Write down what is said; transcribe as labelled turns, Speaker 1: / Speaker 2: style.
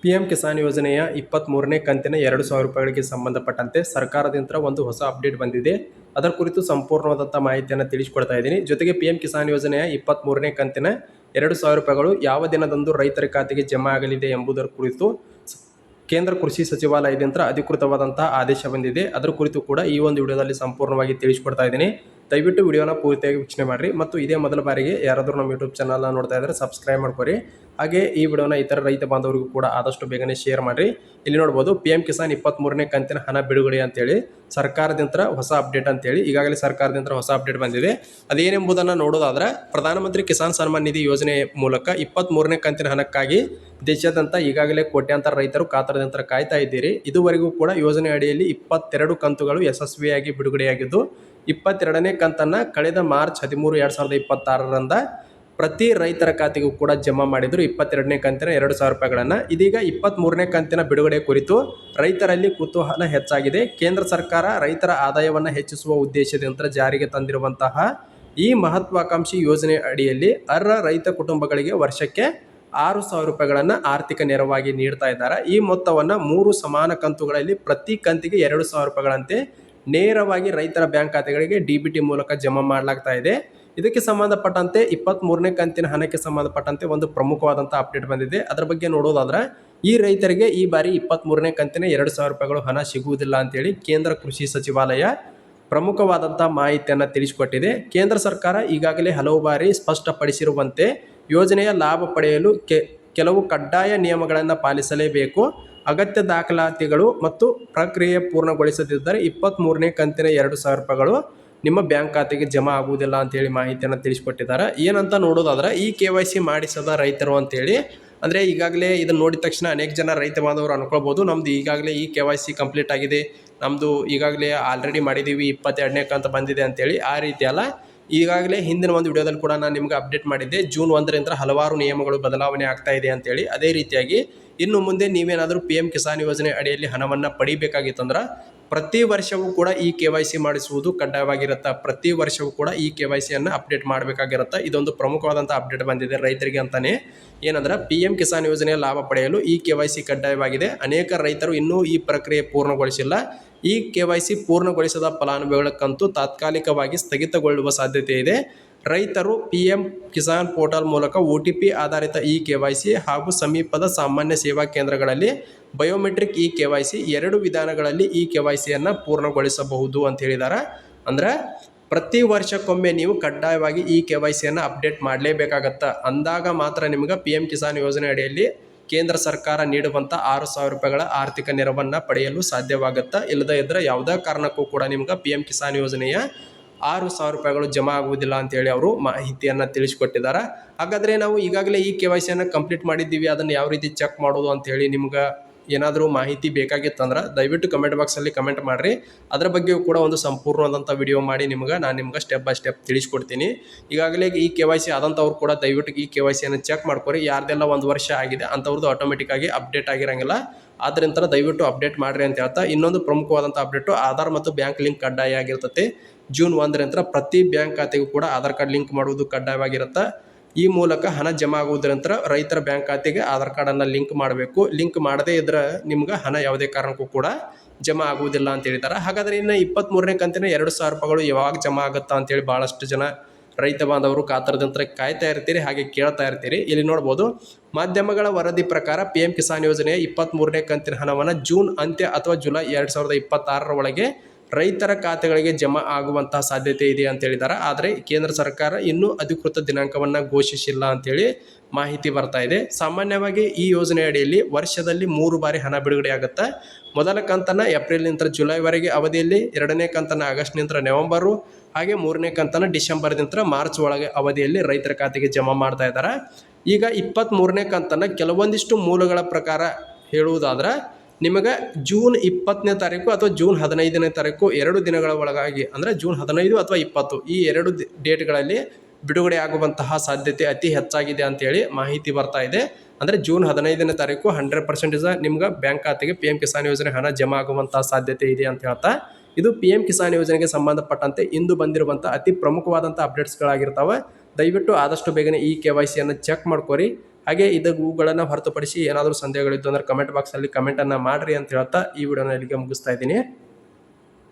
Speaker 1: PM Kisan ಯೋಜನೆಯ 23ನೇ ಕಂತಿನ 2,000 ರೂಪಾಯಿಗಳಿಗೆ ಸಂಬಂಧಪಟ್ಟಂತೆ ಸರ್ಕಾರದಿಂದ ಒಂದು ಹೊಸ ಅಪ್ಡೇಟ್ ಬಂದಿದೆ. ಅದರ ಕುರಿತು ಸಂಪೂರ್ಣವಾದಂಥ ಮಾಹಿತಿಯನ್ನು ತಿಳಿಸಿಕೊಡ್ತಾ ಇದ್ದೀನಿ. ಜೊತೆಗೆ PM ಕಿಸಾನ್ ಯೋಜನೆಯ 23ನೇ ಕಂತಿನ 2,000 ರೂಪಾಯಿಗಳು ಯಾವ ದಿನದಂದು ರೈತರ ಖಾತೆಗೆ ಜಮಾ ಆಗಲಿದೆ ಎಂಬುದರ ಕುರಿತು ಕೇಂದ್ರ ಕೃಷಿ ಸಚಿವಾಲಯದಿಂದ ಅಧಿಕೃತವಾದಂತಹ ಆದೇಶ ಬಂದಿದೆ. ಅದರ ಕುರಿತು ಕೂಡ ಈ ಒಂದು ವಿಡಿಯೋದಲ್ಲಿ ಸಂಪೂರ್ಣವಾಗಿ ತಿಳಿಸಿಕೊಡ್ತಾ ಇದ್ದೀನಿ. ದಯವಿಟ್ಟು ವಿಡಿಯೋನ ಪೂರ್ತಿಯಾಗಿ ವೀಕ್ಷಣೆ ಮಾಡಿರಿ ಮತ್ತು ಇದೇ ಮೊದಲ ಬಾರಿಗೆ ಯಾರಾದರೂ ನಮ್ಮ ಯೂಟ್ಯೂಬ್ ಚಾನಲ್ನ ನೋಡ್ತಾ ಇದ್ದರೆ ಸಬ್ಸ್ಕ್ರೈಬ್ ಮಾಡ್ಕೊರಿ. ಹಾಗೆ ಈ ವಿಡಿಯೋನ ಇತರ ರೈತ ಬಾಂಧವರಿಗೂ ಕೂಡ ಆದಷ್ಟು ಬೇಗನೆ ಶೇರ್ ಮಾಡಿರಿ. ಇಲ್ಲಿ ನೋಡ್ಬೋದು PM ಕಿಸಾನ್ 23ನೇ ಕಂತಿನ ಹಣ ಬಿಡುಗಡೆ ಅಂತೇಳಿ ಸರ್ಕಾರದಿಂದ ಹೊಸ ಅಪ್ಡೇಟ್ ಅಂತೇಳಿ ಈಗಾಗಲೇ ಸರ್ಕಾರದಿಂದ ಹೊಸ ಅಪ್ಡೇಟ್ ಬಂದಿದೆ. ಅದೇನೆಂಬುದನ್ನು ನೋಡೋದಾದ್ರೆ ಪ್ರಧಾನಮಂತ್ರಿ ಕಿಸಾನ್ ಸನ್ಮಾನ್ ನಿಧಿ ಯೋಜನೆ ಮೂಲಕ 23ನೇ ಕಂತಿನ ಹಣಕ್ಕಾಗಿ ದೇಶಾದ್ಯಂತ ಈಗಾಗಲೇ ಕೋಟ್ಯಾಂತರ ರೈತರು ಕಾತರದಿಂದ ಕಾಯ್ತಾ ಇದ್ದೀರಿ. ಇದುವರೆಗೂ ಕೂಡ ಯೋಜನೆ ಅಡಿಯಲ್ಲಿ 22 ಕಂತುಗಳು ಯಶಸ್ವಿಯಾಗಿ ಬಿಡುಗಡೆಯಾಗಿದ್ದು 22ನೇ ಕಂತನ್ನು ಕಳೆದ ಮಾರ್ಚ್ 13, 2026ರಂದ ಪ್ರತಿ ರೈತರ ಖಾತೆಗೂ ಕೂಡ ಜಮಾ ಮಾಡಿದ್ರು 22ನೇ ಕಂತಿನ 2,000 ರೂಪಾಯಿಗಳನ್ನು. ಇದೀಗ 23ನೇ ಕಂತಿನ ಬಿಡುಗಡೆ ಕುರಿತು ರೈತರಲ್ಲಿ ಕುತೂಹಲ ಹೆಚ್ಚಾಗಿದೆ. ಕೇಂದ್ರ ಸರ್ಕಾರ ರೈತರ ಆದಾಯವನ್ನು ಹೆಚ್ಚಿಸುವ ಉದ್ದೇಶದಿಂದ ಜಾರಿಗೆ ತಂದಿರುವಂತಹ ಈ ಮಹತ್ವಾಕಾಂಕ್ಷಿ ಯೋಜನೆ ಅಡಿಯಲ್ಲಿ ಅರ್ಹ ರೈತ ಕುಟುಂಬಗಳಿಗೆ ವರ್ಷಕ್ಕೆ 6,000 ರೂಪಾಯಿಗಳನ್ನು ಆರ್ಥಿಕ ನೆರವಾಗಿ ನೀಡ್ತಾ ಇದ್ದಾರೆ. ಈ ಮೊತ್ತವನ್ನು 3 ಸಮಾನ ಕಂತುಗಳಲ್ಲಿ ಪ್ರತಿ ಕಂತಿಗೆ 2,000 ರೂಪಾಯಿಗಳಂತೆ ನೇರವಾಗಿ ರೈತರ ಬ್ಯಾಂಕ್ ಖಾತೆಗಳಿಗೆ DBT ಮೂಲಕ ಜಮಾ ಮಾಡಲಾಗ್ತಾ ಇದೆ. ಇದಕ್ಕೆ ಸಂಬಂಧಪಟ್ಟಂತೆ 23ನೇ ಕಂತಿನ ಹಣಕ್ಕೆ ಸಂಬಂಧಪಟ್ಟಂತೆ ಒಂದು ಪ್ರಮುಖವಾದಂಥ ಅಪ್ಡೇಟ್ ಬಂದಿದೆ. ಅದರ ಬಗ್ಗೆ ನೋಡೋದಾದ್ರೆ ಈ ರೈತರಿಗೆ ಈ ಬಾರಿ 23ನೇ ಕಂತಿನ 2,000 ರೂಪಾಯಿಗಳು ಹಣ ಸಿಗುವುದಿಲ್ಲ ಅಂತೇಳಿ ಕೇಂದ್ರ ಕೃಷಿ ಸಚಿವಾಲಯ ಪ್ರಮುಖವಾದಂಥ ಮಾಹಿತಿಯನ್ನು ತಿಳಿಸಿಕೊಟ್ಟಿದೆ. ಕೇಂದ್ರ ಸರ್ಕಾರ ಈಗಾಗಲೇ ಹಲವು ಬಾರಿ ಸ್ಪಷ್ಟಪಡಿಸಿರುವಂತೆ ಯೋಜನೆಯ ಲಾಭ ಪಡೆಯಲು ಕೆಲವು ಕಡ್ಡಾಯ ನಿಯಮಗಳನ್ನು ಪಾಲಿಸಲೇಬೇಕು. ಅಗತ್ಯ ದಾಖಲಾತಿಗಳು ಮತ್ತು ಪ್ರಕ್ರಿಯೆ ಪೂರ್ಣಗೊಳಿಸದಿದ್ದರೆ 23ನೇ ಕಂತಿನ 2,000 ರೂಪಾಯಿಗಳು ನಿಮ್ಮ ಬ್ಯಾಂಕ್ ಖಾತೆಗೆ ಜಮಾ ಆಗುವುದಿಲ್ಲ ಅಂತೇಳಿ ಮಾಹಿತಿಯನ್ನು ತಿಳಿಸಿಕೊಟ್ಟಿದ್ದಾರೆ. ಏನಂತ ನೋಡೋದಾದ್ರೆ ಈ KYC ಮಾಡಿಸದ ರೈತರು ಅಂತೇಳಿ ಅಂದರೆ ಈಗಾಗಲೇ ಇದನ್ನು ನೋಡಿದ ತಕ್ಷಣ ಅನೇಕ ಜನ ರೈತ ಬಾಂಧವರು ಅನ್ಕೊಳ್ಬೋದು ನಮ್ಮದು ಈಗಾಗಲೇ ಈ KYC ಕಂಪ್ಲೀಟ್ ಆಗಿದೆ, ನಮ್ಮದು ಈಗಾಗಲೇ ಆಲ್ರೆಡಿ ಮಾಡಿದ್ದೀವಿ 22ನೇ ಕಂತು ಬಂದಿದೆ ಅಂತೇಳಿ. ಆ ರೀತಿ ಅಲ್ಲ, ಈಗಾಗಲೇ ಹಿಂದಿನ ಒಂದು ವಿಡಿಯೋದಲ್ಲಿ ಕೂಡ ನಾನು ನಿಮ್ಗೆ ಅಪ್ಡೇಟ್ ಮಾಡಿದ್ದೆ. ಜೂನ್ 1ರಿಂದ ಹಲವಾರು ನಿಯಮಗಳು ಬದಲಾವಣೆ ಆಗ್ತಾ ಇದೆ ಅಂತೇಳಿ. ಅದೇ ರೀತಿಯಾಗಿ ಇನ್ನು ಮುಂದೆ ನೀವೇನಾದರೂ PM ಕಿಸಾನ್ ಯೋಜನೆ ಅಡಿಯಲ್ಲಿ ಹಣವನ್ನು ಪಡಿಬೇಕಾಗಿತ್ತಂದ್ರೆ ಪ್ರತಿ ವರ್ಷವೂ ಕೂಡ ಈ KYC ಮಾಡಿಸುವುದು ಕಡ್ಡಾಯವಾಗಿರುತ್ತೆ. ಪ್ರತಿ ವರ್ಷವೂ ಕೂಡ ಈ KYCಯನ್ನು ಅಪ್ಡೇಟ್ ಮಾಡಬೇಕಾಗಿರುತ್ತೆ. ಇದೊಂದು ಪ್ರಮುಖವಾದಂಥ ಅಪ್ಡೇಟ್ ಬಂದಿದೆ ರೈತರಿಗೆ ಅಂತಾನೆ. ಏನಂದ್ರೆ PM ಕಿಸಾನ್ ಯೋಜನೆಯ ಲಾಭ ಪಡೆಯಲು ಈ KYC ಕಡ್ಡಾಯವಾಗಿದೆ. ಅನೇಕ ರೈತರು ಇನ್ನೂ ಈ ಪ್ರಕ್ರಿಯೆ ಪೂರ್ಣಗೊಳಿಸಿಲ್ಲ. ಈ KYC ಪೂರ್ಣಗೊಳಿಸದ ಫಲಾನುಭವಿಗಳಕ್ಕಂತೂ ತಾತ್ಕಾಲಿಕವಾಗಿ ಸ್ಥಗಿತಗೊಳ್ಳುವ ಸಾಧ್ಯತೆ ಇದೆ. ರೈತರು PM ಕಿಸಾನ್ ಪೋರ್ಟಲ್ ಮೂಲಕ OTP ಆಧಾರಿತ ಈ KYC ಹಾಗೂ ಸಮೀಪದ ಸಾಮಾನ್ಯ ಸೇವಾ ಕೇಂದ್ರಗಳಲ್ಲಿ ಬಯೋಮೆಟ್ರಿಕ್ ಈ KYC 2 ವಿಧಾನಗಳಲ್ಲಿ ಈ KYCಯನ್ನು ಪೂರ್ಣಗೊಳಿಸಬಹುದು ಅಂತ ಹೇಳಿದ್ದಾರೆ. ಅಂದರೆ ಪ್ರತಿ ವರ್ಷಕ್ಕೊಮ್ಮೆ ನೀವು ಕಡ್ಡಾಯವಾಗಿ ಈ KYCಯನ್ನು ಅಪ್ಡೇಟ್ ಮಾಡಲೇಬೇಕಾಗತ್ತೆ. ಅಂದಾಗ ಮಾತ್ರ ನಿಮ್ಗೆ PM ಕಿಸಾನ್ ಯೋಜನೆ ಅಡಿಯಲ್ಲಿ ಕೇಂದ್ರ ಸರ್ಕಾರ ನೀಡುವಂಥ 6,000 ರೂಪಾಯಿಗಳ ಆರ್ಥಿಕ ನೆರವನ್ನು ಪಡೆಯಲು ಸಾಧ್ಯವಾಗುತ್ತೆ. ಇಲ್ಲದೇ ಇದ್ದರೆ ಯಾವುದೇ ಕಾರಣಕ್ಕೂ ಕೂಡ ನಿಮ್ಗೆ PM ಕಿಸಾನ್ ಯೋಜನೆಯ 6,000 ರೂಪಾಯಿಗಳು ಜಮಾ ಆಗುವುದಿಲ್ಲ ಅಂತೇಳಿ ಅವರು ಮಾಹಿತಿಯನ್ನು ತಿಳಿಸಿಕೊಟ್ಟಿದ್ದಾರೆ. ಹಾಗಾದರೆ ನಾವು ಈಗಾಗಲೇ ಈ KYCಯನ್ನು ಕಂಪ್ಲೀಟ್ ಮಾಡಿದ್ದೀವಿ, ಅದನ್ನು ಯಾವ ರೀತಿ ಚೆಕ್ ಮಾಡೋದು ಅಂಥೇಳಿ ನಿಮ್ಗೆ ಏನಾದರೂ ಮಾಹಿತಿ ಬೇಕಾಗಿತ್ತಂದ್ರೆ ದಯವಿಟ್ಟು ಕಮೆಂಟ್ ಬಾಕ್ಸಲ್ಲಿ ಕಮೆಂಟ್ ಮಾಡಿರಿ. ಅದರ ಬಗ್ಗೆಯೂ ಕೂಡ ಒಂದು ಸಂಪೂರ್ಣವಾದಂಥ ವಿಡಿಯೋ ಮಾಡಿ ನಾನು ನಿಮ್ಗೆ ಸ್ಟೆಪ್ ಬೈ ಸ್ಟೆಪ್ ತಿಳಿಸ್ಕೊಡ್ತೀನಿ. ಈಗಾಗಲೇ ಈ KYC ಆದಂಥವ್ರು ಕೂಡ ದಯವಿಟ್ಟು ಈ KYCಯನ್ನು ಚೆಕ್ ಮಾಡ್ಕೊರಿ. ಯಾರ್ದೆಲ್ಲ 1 ವರ್ಷ ಆಗಿದೆ ಅಂಥವ್ರದ್ದು ಆಟೋಮೆಟಿಕ್ಕಾಗಿ ಅಪ್ಡೇಟ್ ಆಗಿರೋಂಗಿಲ್ಲ. ಆದ್ದರಿಂದ ದಯವಿಟ್ಟು ಅಪ್ಡೇಟ್ ಮಾಡಿರಿ ಅಂತ ಹೇಳ್ತಾ ಇನ್ನೊಂದು ಪ್ರಮುಖವಾದಂಥ ಅಪ್ಡೇಟು ಆಧಾರ್ ಮತ್ತು ಬ್ಯಾಂಕ್ ಲಿಂಕ್ ಕಡ್ಡಾಯ ಆಗಿರ್ತದೆ. ಜೂನ್ 1ರಿಂದ ಪ್ರತಿ ಬ್ಯಾಂಕ್ ಖಾತೆಗೂ ಕೂಡ ಆಧಾರ್ ಕಾರ್ಡ್ ಲಿಂಕ್ ಮಾಡುವುದು ಕಡ್ಡಾಯವಾಗಿರುತ್ತೆ. ಈ ಮೂಲಕ ಹಣ ಜಮಾ ಆಗುವುದರಿಂದ ರೈತರ ಬ್ಯಾಂಕ್ ಖಾತೆಗೆ ಆಧಾರ್ ಕಾರ್ಡನ್ನು ಲಿಂಕ್ ಮಾಡಬೇಕು. ಲಿಂಕ್ ಮಾಡದೇ ಇದ್ರೆ ನಿಮ್ಗೆ ಹಣ ಯಾವುದೇ ಕಾರಣಕ್ಕೂ ಕೂಡ ಜಮಾ ಆಗುವುದಿಲ್ಲ ಅಂತ ಹೇಳಿದ್ದಾರೆ. ಹಾಗಾದರೆ ಇನ್ನು 23ನೇ ಕಂತಿನ 2,000 ರೂಪಾಯಿಗಳು ಯಾವಾಗ ಜಮಾ ಆಗುತ್ತಾ ಅಂತೇಳಿ ಭಾಳಷ್ಟು ಜನ ರೈತ ಬಾಂಧವರು ಕಾತರದಿಂದ ಕಾಯ್ತಾ ಇರ್ತೀರಿ, ಹಾಗೆ ಕೇಳ್ತಾ ಇರ್ತೀರಿ. ಇಲ್ಲಿ ನೋಡ್ಬೋದು ಮಾಧ್ಯಮಗಳ ವರದಿ ಪ್ರಕಾರ PM ಕಿಸಾನ್ ಯೋಜನೆಯ 23ನೇ ಕಂತಿನ ಹಣವನ್ನು ಜೂನ್ ಅಂತ್ಯ ಅಥವಾ ಜುಲೈ 2026ರ ಒಳಗೆ ರೈತರ ಖಾತೆಗಳಿಗೆ ಜಮಾ ಆಗುವಂತಹ ಸಾಧ್ಯತೆ ಇದೆ ಅಂತ ಹೇಳಿದ್ದಾರೆ. ಆದರೆ ಕೇಂದ್ರ ಸರ್ಕಾರ ಇನ್ನೂ ಅಧಿಕೃತ ದಿನಾಂಕವನ್ನು ಘೋಷಿಸಿಲ್ಲ ಅಂತೇಳಿ ಮಾಹಿತಿ ಬರ್ತಾ ಇದೆ. ಸಾಮಾನ್ಯವಾಗಿ ಈ ಯೋಜನೆ ಅಡಿಯಲ್ಲಿ ವರ್ಷದಲ್ಲಿ 3 ಬಾರಿ ಹಣ ಬಿಡುಗಡೆ ಆಗುತ್ತೆ. ಮೊದಲ ಕಂತನ್ನು ಏಪ್ರಿಲ್ನಿಂದ ಜುಲೈವರೆಗೆ ಅವಧಿಯಲ್ಲಿ, 2ನೇ ಕಂತನ್ನು ಆಗಸ್ಟ್ನಿಂದ ನವೆಂಬರು, ಹಾಗೆ 3ನೇ ಕಂತನ್ನು ಡಿಸೆಂಬರ್ನಿಂದ ಮಾರ್ಚ್ ಒಳಗೆ ಅವಧಿಯಲ್ಲಿ ರೈತರ ಖಾತೆಗೆ ಜಮಾ ಮಾಡ್ತಾ ಇದ್ದಾರೆ. ಈಗ 23ನೇ ಕಂತನ್ನು ಕೆಲವೊಂದಿಷ್ಟು ಮೂಲಗಳ ಪ್ರಕಾರ ಹೇಳುವುದಾದ್ರೆ ನಿಮಗೆ ಜೂನ್ 20ನೇ ತಾರೀಕು ಅಥವಾ ಜೂನ್ 15ನೇ ತಾರೀಕು 2 ದಿನಗಳ ಒಳಗಾಗಿ ಅಂದರೆ ಜೂನ್ 15 ಅಥವಾ 20 ಈ 2 ಡೇಟ್ಗಳಲ್ಲಿ ಬಿಡುಗಡೆ ಆಗುವಂತಹ ಸಾಧ್ಯತೆ ಅತಿ ಹೆಚ್ಚಾಗಿದೆ ಅಂತೇಳಿ ಮಾಹಿತಿ ಬರ್ತಾ ಇದೆ. ಅಂದರೆ ಜೂನ್ 15ನೇ ತಾರೀಕು 100% ನಿಮ್ಗೆ ಬ್ಯಾಂಕ್ ಖಾತೆಗೆ PM ಕಿಸಾನ್ ಯೋಜನೆ ಹಣ ಜಮಾ ಆಗುವಂತಹ ಸಾಧ್ಯತೆ ಇದೆ ಅಂತ ಹೇಳ್ತಾ ಇದು PM ಕಿಸಾನ್ ಯೋಜನೆಗೆ ಸಂಬಂಧಪಟ್ಟಂತೆ ಇಂದು ಬಂದಿರುವಂಥ ಅತಿ ಪ್ರಮುಖವಾದಂಥ ಅಪ್ಡೇಟ್ಸ್ಗಳಾಗಿರ್ತವೆ. ದಯವಿಟ್ಟು ಆದಷ್ಟು ಬೇಗನೆ ಈ KYCಯನ್ನು ಚೆಕ್ ಮಾಡ್ಕೊರಿ. ಹಾಗೆ ಇವುಗಳನ್ನು ಹೊರತುಪಡಿಸಿ ಏನಾದರೂ ಸಂದೇಹಗಳಿದ್ದು ಅಂದ್ರೆ ಕಮೆಂಟ್ ಬಾಕ್ಸಲ್ಲಿ ಕಮೆಂಟನ್ನು ಮಾಡಿರಿ ಅಂತ ಹೇಳ್ತಾ ಈ ವಿಡಿಯೋನ ಇಲ್ಲಿಗೆ ಮುಗಿಸ್ತಾ ಇದ್ದೀನಿ.